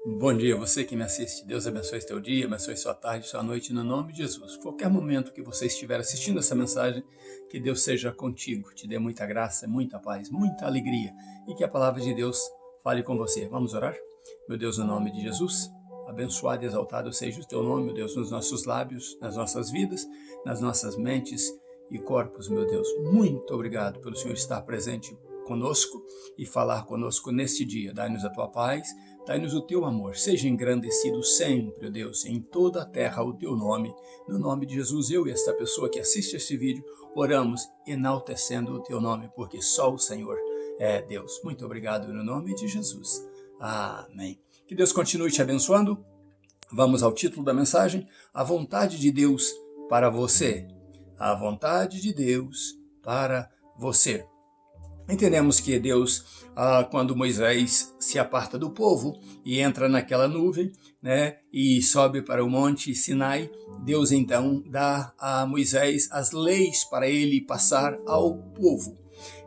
Bom dia, você que me assiste. Deus abençoe seu dia, abençoe sua tarde, sua noite, no nome de Jesus. Qualquer momento que você estiver assistindo essa mensagem, que Deus seja contigo, te dê muita graça, muita paz, muita alegria e que a palavra de Deus fale com você. Vamos orar? Meu Deus, no nome de Jesus, abençoado e exaltado seja o teu nome, meu Deus, nos nossos lábios, nas nossas vidas, nas nossas mentes e corpos, meu Deus. Muito obrigado pelo Senhor estar presente conosco e falar conosco neste dia. Dai-nos a tua paz, dai-nos o teu amor. Seja engrandecido sempre, ó Deus, em toda a terra o teu nome. No nome de Jesus, eu e esta pessoa que assiste este vídeo, oramos enaltecendo o teu nome, porque só o Senhor é Deus. Muito obrigado no nome de Jesus. Amém. Que Deus continue te abençoando. Vamos ao título da mensagem: A vontade de Deus para você. A vontade de Deus para você. Entendemos que Deus, quando Moisés se aparta do povo e entra naquela nuvem, né, e sobe para o monte Sinai, Deus então dá a Moisés as leis para ele passar ao povo.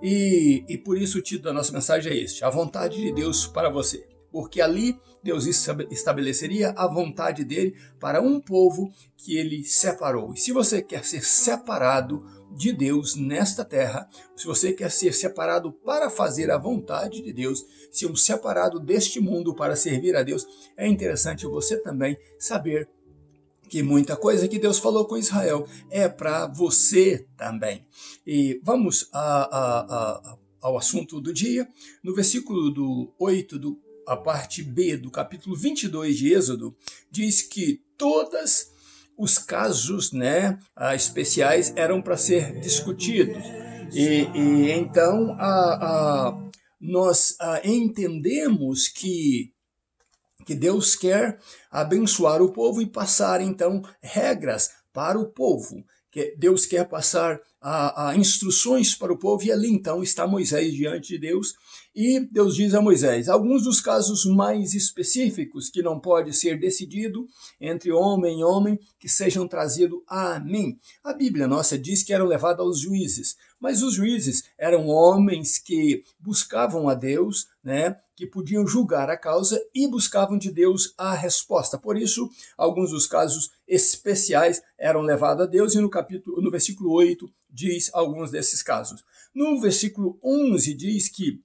E por isso o título da nossa mensagem é este: A vontade de Deus para você. Porque ali Deus estabeleceria a vontade dele para um povo que ele separou. E se você quer ser separado de Deus nesta terra, se você quer ser separado para fazer a vontade de Deus, ser um separado deste mundo para servir a Deus, é interessante você também saber que muita coisa que Deus falou com Israel é para você também. E vamos ao assunto do dia. No versículo do 8, a parte B do capítulo 22 de Êxodo, diz que todos os casos, especiais eram para ser discutidos. E então nós entendemos que Deus quer abençoar o povo e passar, então, regras para o povo. Que Deus quer passar instruções para o povo, e ali, então, está Moisés diante de Deus. E Deus diz a Moisés alguns dos casos mais específicos que não pode ser decidido entre homem e homem, que sejam trazidos a mim. A Bíblia nossa diz que eram levados aos juízes, mas os juízes eram homens que buscavam a Deus, que podiam julgar a causa e buscavam de Deus a resposta. Por isso, alguns dos casos especiais eram levados a Deus, e no versículo 8 diz alguns desses casos. No versículo 11 diz que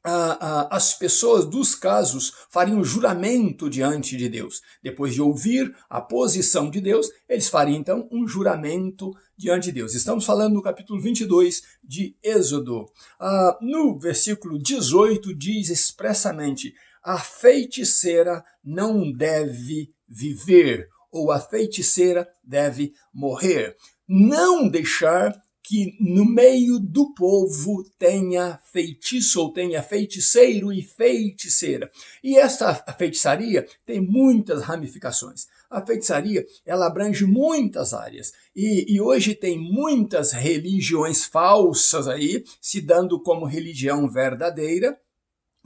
as pessoas dos casos fariam juramento diante de Deus. Depois de ouvir a posição de Deus, eles fariam então um juramento diante de Deus. Estamos falando no capítulo 22 de Êxodo. No versículo 18 diz expressamente: a feiticeira não deve viver, ou a feiticeira deve morrer. Não deixar que no meio do povo tenha feitiço, ou tenha feiticeiro e feiticeira. E esta feitiçaria tem muitas ramificações. A feitiçaria, ela abrange muitas áreas. E hoje tem muitas religiões falsas aí, se dando como religião verdadeira,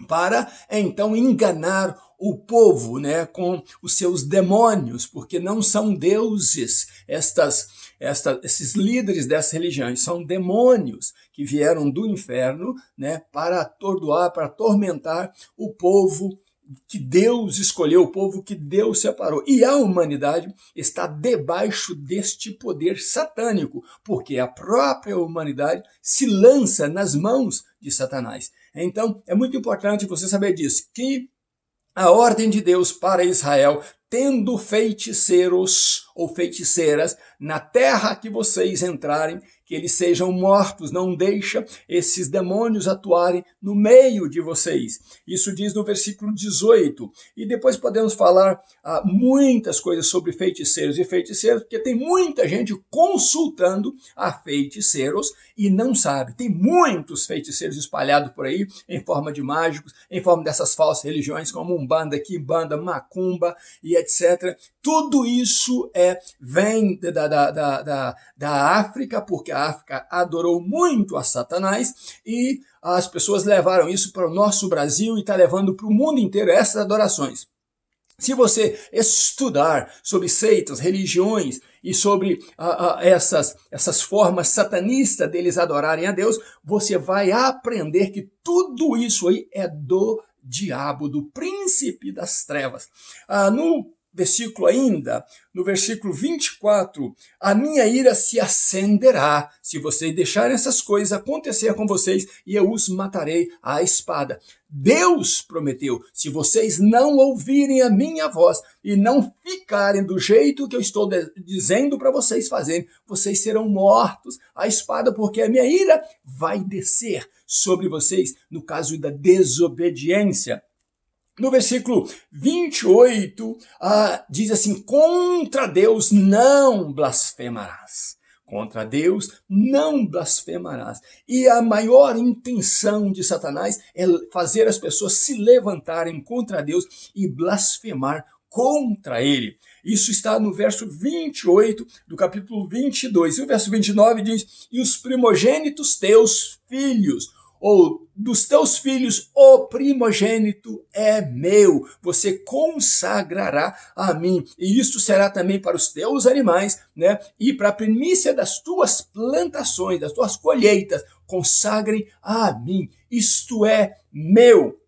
para então enganar o povo, com os seus demônios, porque não são deuses esses líderes dessas religiões, são demônios que vieram do inferno, para atordoar, para atormentar o povo que Deus escolheu, o povo que Deus separou. E a humanidade está debaixo deste poder satânico, porque a própria humanidade se lança nas mãos de Satanás. Então, é muito importante você saber disso, que a ordem de Deus para Israel, tendo feiticeiros ou feiticeiras na terra que vocês entrarem, que eles sejam mortos, não deixa esses demônios atuarem no meio de vocês. Isso diz no versículo 18. E depois podemos falar muitas coisas sobre feiticeiros e feiticeiras, porque tem muita gente consultando a feiticeiros e não sabe. Tem muitos feiticeiros espalhados por aí, em forma de mágicos, em forma dessas falsas religiões, como Umbanda, Quimbanda, Macumba e etc. Tudo isso vem da África, porque a África adorou muito a Satanás, e as pessoas levaram isso para o nosso Brasil e está levando para o mundo inteiro essas adorações. Se você estudar sobre seitas, religiões e sobre essas formas satanistas deles adorarem a Deus, você vai aprender que tudo isso aí é do diabo, do príncipe das trevas. No versículo ainda, no versículo 24, a minha ira se acenderá se vocês deixarem essas coisas acontecer com vocês e eu os matarei à espada. Deus prometeu, se vocês não ouvirem a minha voz e não ficarem do jeito que eu estou dizendo para vocês fazerem, vocês serão mortos à espada, porque a minha ira vai descer sobre vocês no caso da desobediência. No versículo 28, diz assim, contra Deus não blasfemarás. Contra Deus não blasfemarás. E a maior intenção de Satanás é fazer as pessoas se levantarem contra Deus e blasfemar contra ele. Isso está no verso 28 do capítulo 22. E o verso 29 diz, e os primogênitos teus filhos, ou dos teus filhos, o primogênito é meu, você consagrará a mim, e isto será também para os teus animais, né? E para a primícia das tuas plantações, das tuas colheitas, consagrem a mim, isto é meu.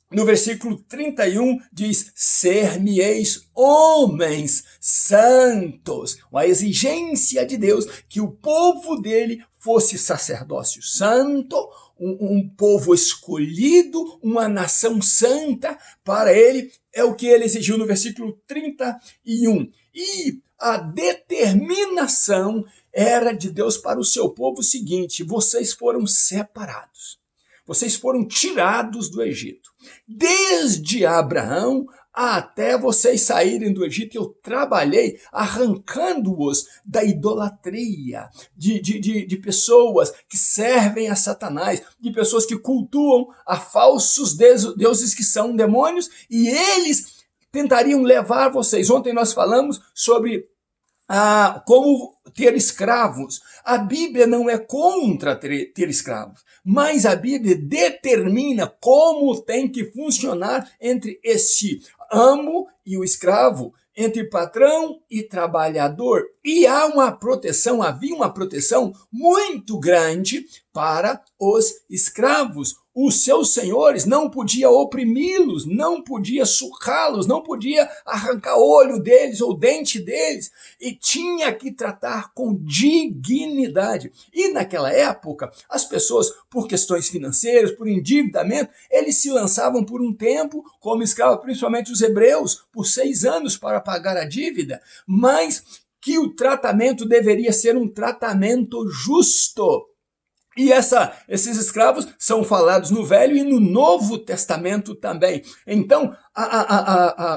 No versículo 31 diz, ser-me-eis homens santos, uma exigência de Deus que o povo dele fosse sacerdócio santo, um povo escolhido, uma nação santa para ele, é o que ele exigiu no versículo 31. E a determinação era de Deus para o seu povo o seguinte, vocês foram separados, vocês foram tirados do Egito. Desde Abraão até vocês saírem do Egito, eu trabalhei arrancando-os da idolatria, de pessoas que servem a Satanás, de pessoas que cultuam a falsos deuses que são demônios, e eles tentariam levar vocês. Ontem nós falamos sobre como ter escravos. A Bíblia não é contra ter escravos, mas a Bíblia determina como tem que funcionar entre esse amo e o escravo, entre patrão e trabalhador. E havia uma proteção muito grande para os escravos. Os seus senhores não podiam oprimi-los, não podia surrá-los, não podia arrancar olho deles ou dente deles, e tinha que tratar com dignidade. E naquela época, as pessoas, por questões financeiras, por endividamento, eles se lançavam por um tempo como escravos, principalmente os hebreus, por 6 anos para pagar a dívida, mas que o tratamento deveria ser um tratamento justo. E esses escravos são falados no Velho e no Novo Testamento também. Então,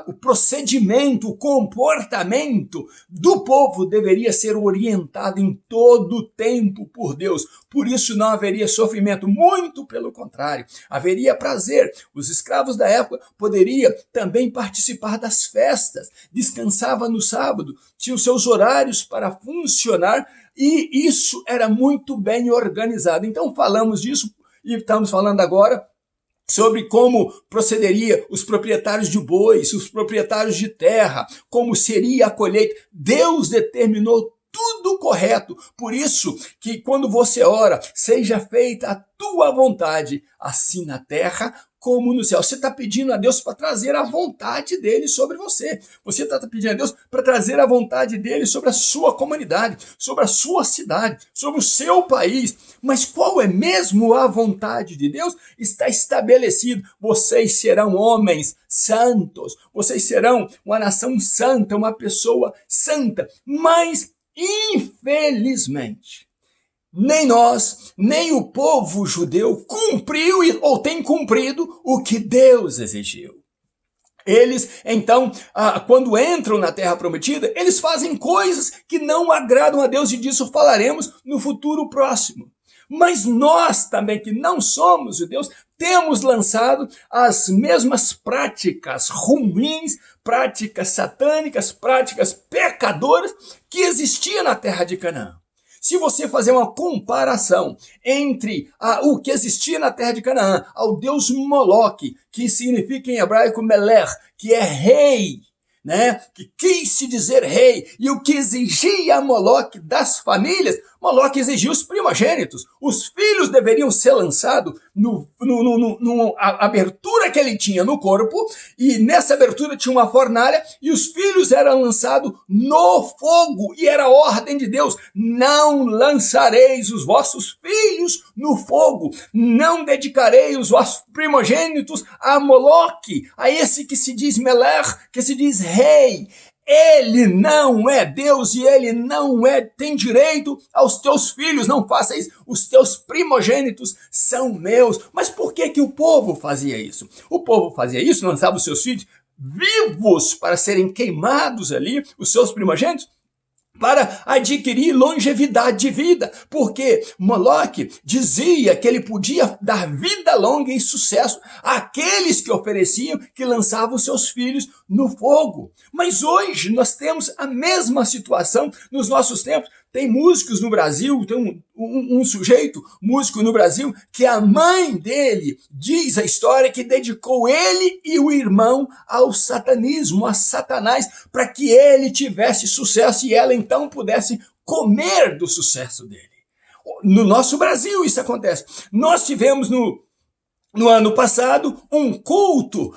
o procedimento, o comportamento do povo deveria ser orientado em todo o tempo por Deus. Por isso não haveria sofrimento, muito pelo contrário, haveria prazer. Os escravos da época poderiam também participar das festas, descansavam no sábado, tinham seus horários para funcionar, e isso era muito bem organizado. Então falamos disso e estamos falando agora sobre como procederia os proprietários de bois, os proprietários de terra, como seria a colheita. Deus determinou tudo correto. Por isso que quando você ora, seja feita a tua vontade, assim na terra como no céu. Você está pedindo a Deus para trazer a vontade dele sobre você. Você está pedindo a Deus para trazer a vontade dele sobre a sua comunidade, sobre a sua cidade, sobre o seu país. Mas qual é mesmo a vontade de Deus? Está estabelecido. Vocês serão homens santos. Vocês serão uma nação santa, uma pessoa santa. Mas, infelizmente, nem nós, nem o povo judeu cumpriu ou tem cumprido o que Deus exigiu. Eles, então, quando entram na terra prometida, eles fazem coisas que não agradam a Deus, e disso falaremos no futuro próximo. Mas nós também, que não somos judeus, temos lançado as mesmas práticas ruins, práticas satânicas, práticas pecadoras que existiam na terra de Canaã. Se você fazer uma comparação entre o que existia na terra de Canaã, ao deus Moloque, que significa em hebraico Meler, que é rei, né? Que quis se dizer rei, e o que exigia Moloque das famílias, Moloque exigia os primogênitos. Os filhos deveriam ser lançados numa abertura que ele tinha no corpo, e nessa abertura tinha uma fornalha, e os filhos eram lançados no fogo, e era a ordem de Deus: não lançareis os vossos filhos no fogo, não dedicarei os vossos primogênitos a Moloque, a esse que se diz Meler, que se diz rei. Ele não é Deus e ele não tem direito aos teus filhos, não faça isso, os teus primogênitos são meus. Mas por que o povo fazia isso? O povo fazia isso, lançava os seus filhos vivos para serem queimados ali, os seus primogênitos, para adquirir longevidade de vida, porque Moloque dizia que ele podia dar vida longa e sucesso àqueles que ofereciam, que lançavam seus filhos no fogo. Mas hoje nós temos a mesma situação nos nossos tempos. Tem músicos no Brasil, tem um sujeito músico no Brasil, que a mãe dele, diz a história, que dedicou ele e o irmão ao satanismo, a Satanás, para que ele tivesse sucesso e ela então pudesse comer do sucesso dele. No nosso Brasil isso acontece. Nós tivemos no ano passado, um culto,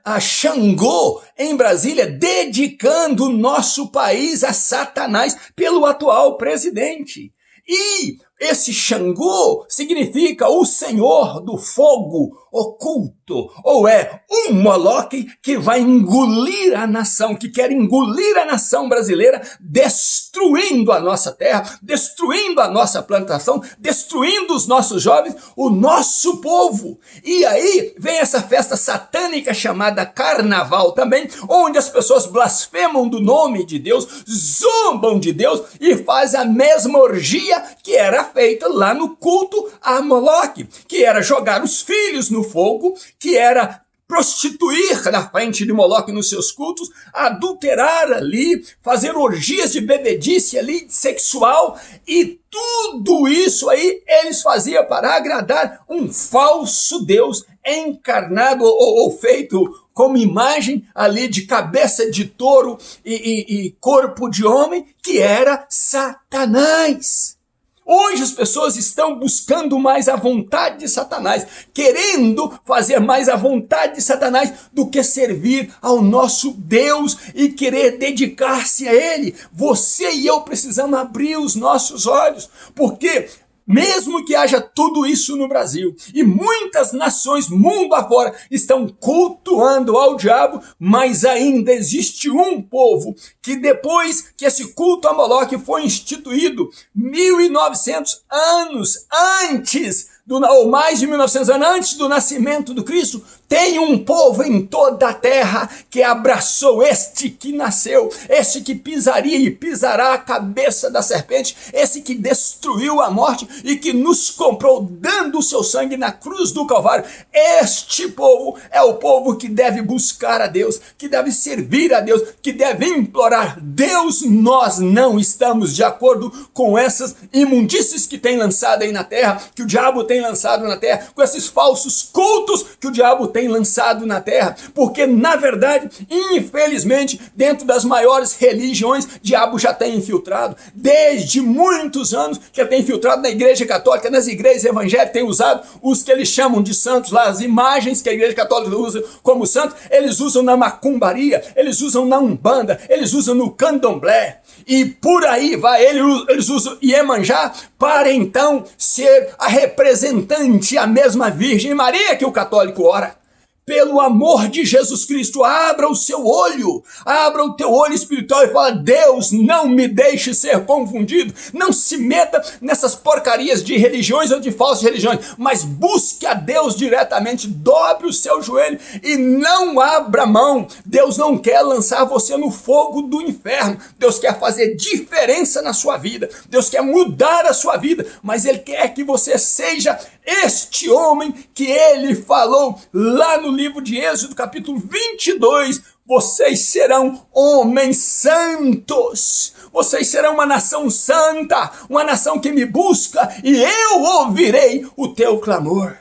a Xangô, em Brasília, dedicando o nosso país a Satanás pelo atual presidente. E esse Xangô significa o Senhor do Fogo Oculto, ou é um Moloque que vai engolir a nação, que quer engolir a nação brasileira, destruindo a nossa terra, destruindo a nossa plantação, destruindo os nossos jovens, o nosso povo. E aí vem essa festa satânica chamada Carnaval também, onde as pessoas blasfemam do nome de Deus, zombam de Deus e fazem a mesma orgia que era feita lá no culto a Moloque, que era jogar os filhos no fogo, que era prostituir na frente de Moloque nos seus cultos, adulterar ali, fazer orgias de bebedice ali, sexual, e tudo isso aí eles faziam para agradar um falso Deus encarnado ou feito como imagem ali de cabeça de touro e corpo de homem, que era Satanás. Hoje as pessoas estão buscando mais a vontade de Satanás, querendo fazer mais a vontade de Satanás do que servir ao nosso Deus e querer dedicar-se a Ele. Você e eu precisamos abrir os nossos olhos, porque mesmo que haja tudo isso no Brasil e muitas nações mundo afora estão cultuando ao diabo, mas ainda existe um povo que depois que esse culto a Moloque foi instituído 1900 anos antes, ou mais de 1900 anos antes do nascimento do Cristo, tem um povo em toda a terra que abraçou este que nasceu, este que pisaria e pisará a cabeça da serpente, esse que destruiu a morte e que nos comprou dando o seu sangue na cruz do Calvário. Este povo é o povo que deve buscar a Deus, que deve servir a Deus, que deve implorar: Deus, nós não estamos de acordo com essas imundícies que tem lançado aí na terra, que o diabo tem lançado na terra, com esses falsos cultos que o diabo tem lançado na terra, porque na verdade, infelizmente, dentro das maiores religiões, o diabo já tem infiltrado, desde muitos anos que ele tem infiltrado na igreja católica, nas igrejas evangélicas, tem usado os que eles chamam de santos lá, as imagens que a igreja católica usa como santos, eles usam na macumbaria, eles usam na umbanda, eles usam no candomblé, e por aí vai, eles usam Iemanjá para então ser a representante, a mesma Virgem Maria que o católico ora. Pelo amor de Jesus Cristo, abra o seu olho, abra o teu olho espiritual e fala: Deus, não me deixe ser confundido, não se meta nessas porcarias de religiões ou de falsas religiões, mas busque a Deus diretamente, dobre o seu joelho e não abra mão. Deus não quer lançar você no fogo do inferno, Deus quer fazer diferença na sua vida, Deus quer mudar a sua vida, mas Ele quer que você seja este homem que Ele falou lá no livro de Êxodo, capítulo 22, vocês serão homens santos, vocês serão uma nação santa, uma nação que me busca e eu ouvirei o teu clamor.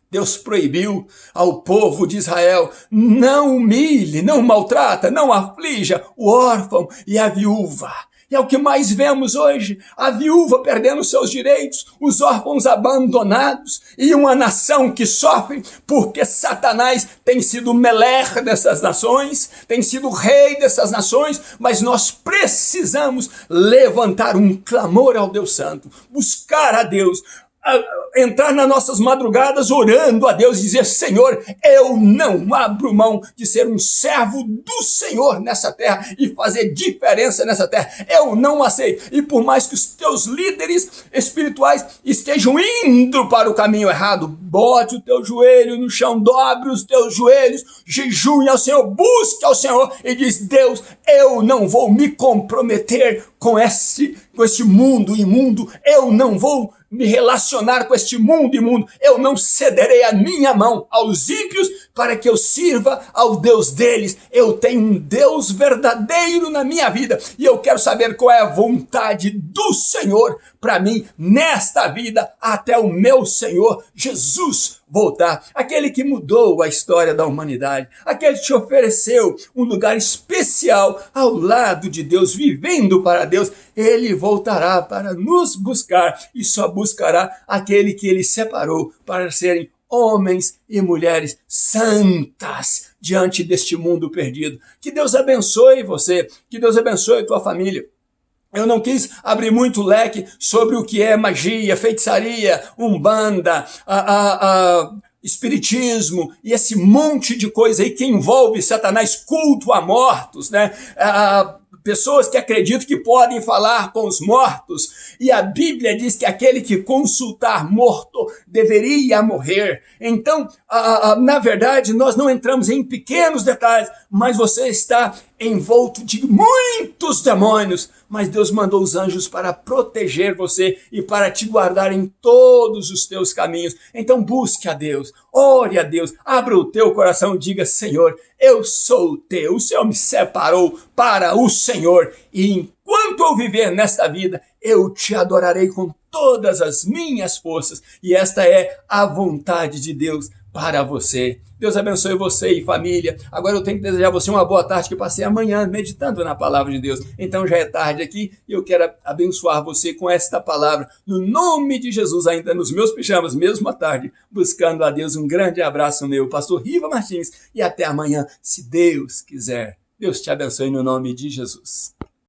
Deus proibiu ao povo de Israel: não humilhe, não maltrata, não aflija o órfão e a viúva. E é o que mais vemos hoje, a viúva perdendo seus direitos, os órfãos abandonados e uma nação que sofre porque Satanás tem sido o Meler dessas nações, tem sido o rei dessas nações, mas nós precisamos levantar um clamor ao Deus Santo, buscar a Deus, entrar nas nossas madrugadas orando a Deus e dizer: Senhor, eu não abro mão de ser um servo do Senhor nessa terra e fazer diferença nessa terra. Eu não aceito. E por mais que os teus líderes espirituais estejam indo para o caminho errado, bote o teu joelho no chão, dobre os teus joelhos, jejue ao Senhor, busque ao Senhor e diz: Deus, eu não vou me comprometer com este mundo imundo, eu não vou me relacionar com este mundo imundo, eu não cederei a minha mão aos ímpios para que eu sirva ao Deus deles. Eu tenho um Deus verdadeiro na minha vida e eu quero saber qual é a vontade do Senhor para mim nesta vida até o meu Senhor Jesus voltar. Aquele que mudou a história da humanidade, aquele que te ofereceu um lugar especial ao lado de Deus, vivendo para Deus, ele voltará para nos buscar e só buscará aquele que ele separou para serem homens e mulheres santas diante deste mundo perdido. Que Deus abençoe você, que Deus abençoe tua família. Eu não quis abrir muito leque sobre o que é magia, feitiçaria, umbanda, espiritismo e esse monte de coisa aí que envolve Satanás, culto a mortos, né? Pessoas que acreditam que podem falar com os mortos, e a Bíblia diz que aquele que consultar morto deveria morrer. Então, na verdade, nós não entramos em pequenos detalhes, mas você está envolto de muitos demônios, mas Deus mandou os anjos para proteger você e para te guardar em todos os teus caminhos. Então busque a Deus, ore a Deus, abra o teu coração e diga: Senhor, eu sou teu, o Senhor me separou para o Senhor, e enquanto eu viver nesta vida, eu te adorarei com todas as minhas forças, e esta é a vontade de Deus para você. Deus abençoe você e família. Agora eu tenho que desejar a você uma boa tarde, que eu passei amanhã meditando na palavra de Deus. Então já é tarde aqui e eu quero abençoar você com esta palavra. No nome de Jesus, ainda nos meus pijamas, mesmo à tarde, buscando a Deus. Um grande abraço meu, pastor Riva Martins, e até amanhã, se Deus quiser. Deus te abençoe no nome de Jesus.